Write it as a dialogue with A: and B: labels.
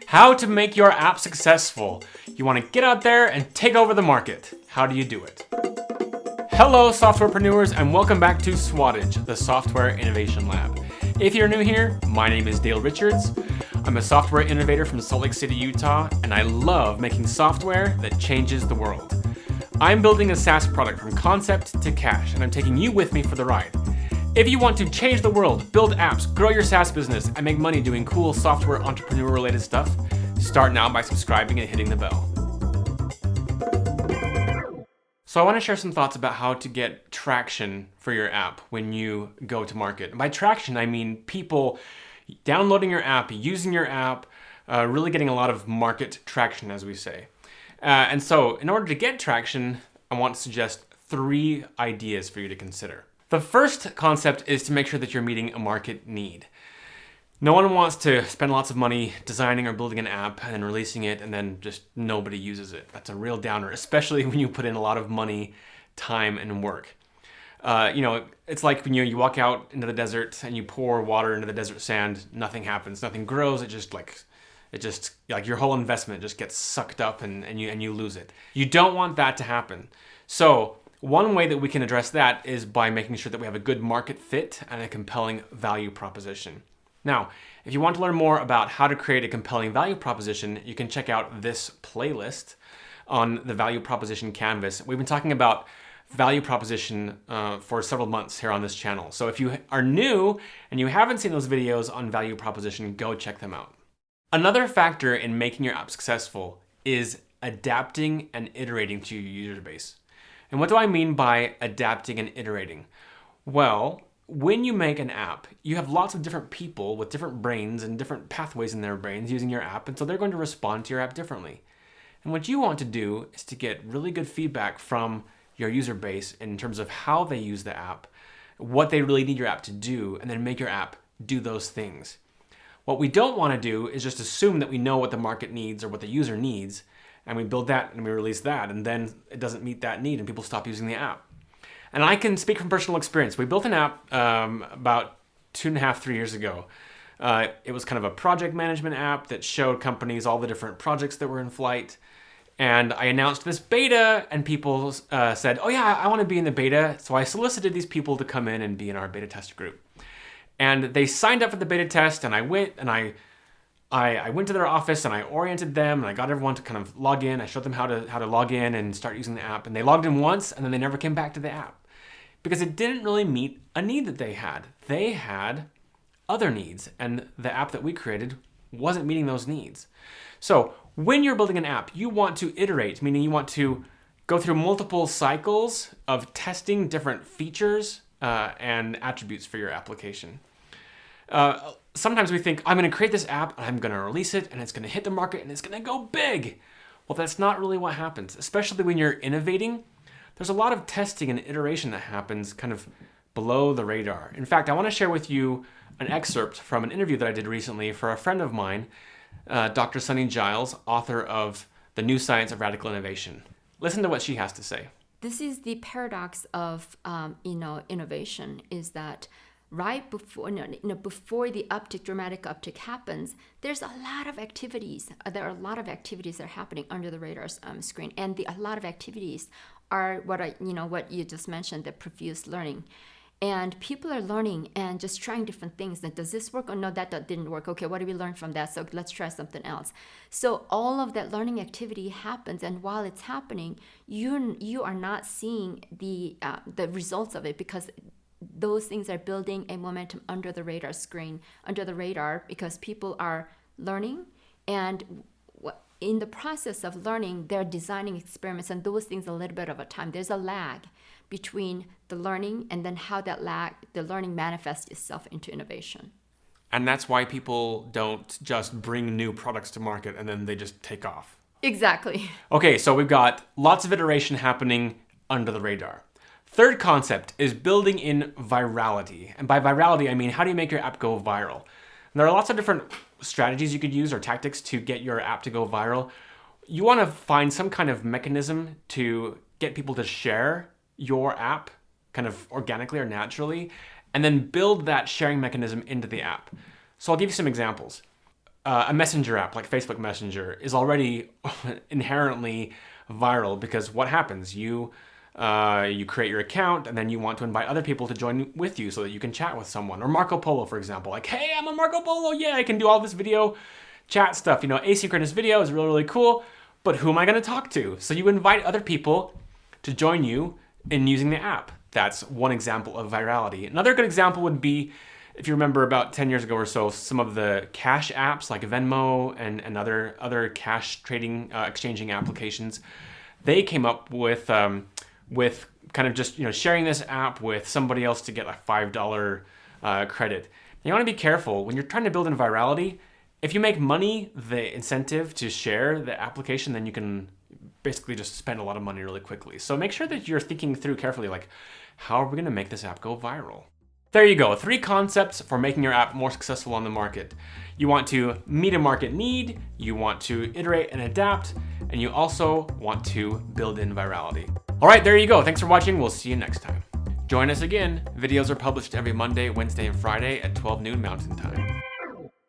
A: How to make your app successful. You want to get out there and take over the market. How do you do it? Hello, softwarepreneurs, and welcome back to Swattage, the Software Innovation Lab. If you're new here, my name is Dale Richards. I'm a software innovator from Salt Lake City, Utah, and I love making software that changes the world. I'm building a SaaS product from concept to cash, and I'm taking you with me for the ride. If you want to change the world, build apps, grow your SaaS business, and make money doing cool software entrepreneur-related stuff, start now by subscribing and hitting the bell. So I want to share some thoughts about how to get traction for your app when you go to market. And by traction, I mean people downloading your app, using your app, really getting a lot of market traction, as we say. And so in order to get traction, I want to suggest 3 ideas for you to consider. The first concept is to make sure that you're meeting a market need. No one wants to spend lots of money designing or building an app and then releasing it and then just nobody uses it. That's a real downer, especially when you put in a lot of money, time, and work. It's like when you walk out into the desert and you pour water into the desert sand, nothing happens, nothing grows. It just your whole investment just gets sucked up and you lose it. You don't want that to happen. So one way that we can address that is by making sure that we have a good market fit and a compelling value proposition. Now, if you want to learn more about how to create a compelling value proposition, you can check out this playlist on the value proposition canvas. We've been talking about value proposition for several months here on this channel. So if you are new and you haven't seen those videos on value proposition, go check them out. Another factor in making your app successful is adapting and iterating to your user base. And what do I mean by adapting and iterating? Well, when you make an app, you have lots of different people with different brains and different pathways in their brains using your app, and so they're going to respond to your app differently. And what you want to do is to get really good feedback from your user base in terms of how they use the app, what they really need your app to do, and then make your app do those things. What we don't want to do is just assume that we know what the market needs or what the user needs, and we build that and we release that, and then it doesn't meet that need and people stop using the app. And I can speak from personal experience. We built an app about 2.5, 3 years ago. It was kind of a project management app that showed companies all the different projects that were in flight. And I announced this beta and people said, oh yeah, I want to be in the beta. So I solicited these people to come in and be in our beta test group. And they signed up for the beta test, and I went to their office and I oriented them and I got everyone to kind of log in. I showed them how to log in and start using the app. And they logged in once and then they never came back to the app because it didn't really meet a need that they had. They had other needs, and the app that we created wasn't meeting those needs. So when you're building an app, you want to iterate, meaning you want to go through multiple cycles of testing different features and attributes for your application. Sometimes we think, I'm going to create this app, and I'm going to release it, and it's going to hit the market, and it's going to go big. Well, that's not really what happens, especially when you're innovating. There's a lot of testing and iteration that happens kind of below the radar. In fact, I want to share with you an excerpt from an interview that I did recently for a friend of mine, Dr. Sunnie Giles, author of The New Science of Radical Innovation. Listen to what she has to say.
B: This is the paradox of innovation, is that right before before the dramatic uptick happens, there's a lot of activities. There are a lot of activities that are happening under the radar screen, and a lot of activities are what you just mentioned, the profuse learning. And people are learning and just trying different things. And does this work? Oh no, that didn't work. Okay, what did we learn from that? So let's try something else. So all of that learning activity happens, and while it's happening, you are not seeing the results of it because those things are building a momentum under the radar screen, under the radar, because people are learning, and in the process of learning, they're designing experiments, and those things a little bit of a time. There's a lag between the learning and then how the learning manifests itself into innovation.
A: And that's why people don't just bring new products to market and then they just take off.
B: Exactly. Okay,
A: so we've got lots of iteration happening under the radar. Third concept is building in virality. And by virality, I mean, how do you make your app go viral? And there are lots of different strategies you could use or tactics to get your app to go viral. You want to find some kind of mechanism to get people to share your app kind of organically or naturally, and then build that sharing mechanism into the app. So I'll give you some examples. a messenger app like Facebook Messenger is already inherently viral, because what happens? You create your account and then you want to invite other people to join with you so that you can chat with someone. Or Marco Polo, for example, like, hey, I'm on Marco Polo, yeah, I can do all this video chat stuff. You know, asynchronous video is really, really cool, but who am I gonna talk to? So you invite other people to join you in using the app. That's one example of virality. Another good example would be, if you remember about 10 years ago or so, some of the cash apps like Venmo and other cash trading, exchanging applications, they came up with kind of just, you know, sharing this app with somebody else to get a $5 credit. You want to be careful when you're trying to build in virality. If you make money, the incentive to share the application, then you can basically just spend a lot of money really quickly. So make sure that you're thinking through carefully, like, how are we going to make this app go viral? There you go, 3 concepts for making your app more successful on the market. You want to meet a market need, you want to iterate and adapt, and you also want to build in virality. All right, there you go. Thanks for watching. We'll see you next time. Join us again. Videos are published every Monday, Wednesday, and Friday at 12 noon Mountain Time.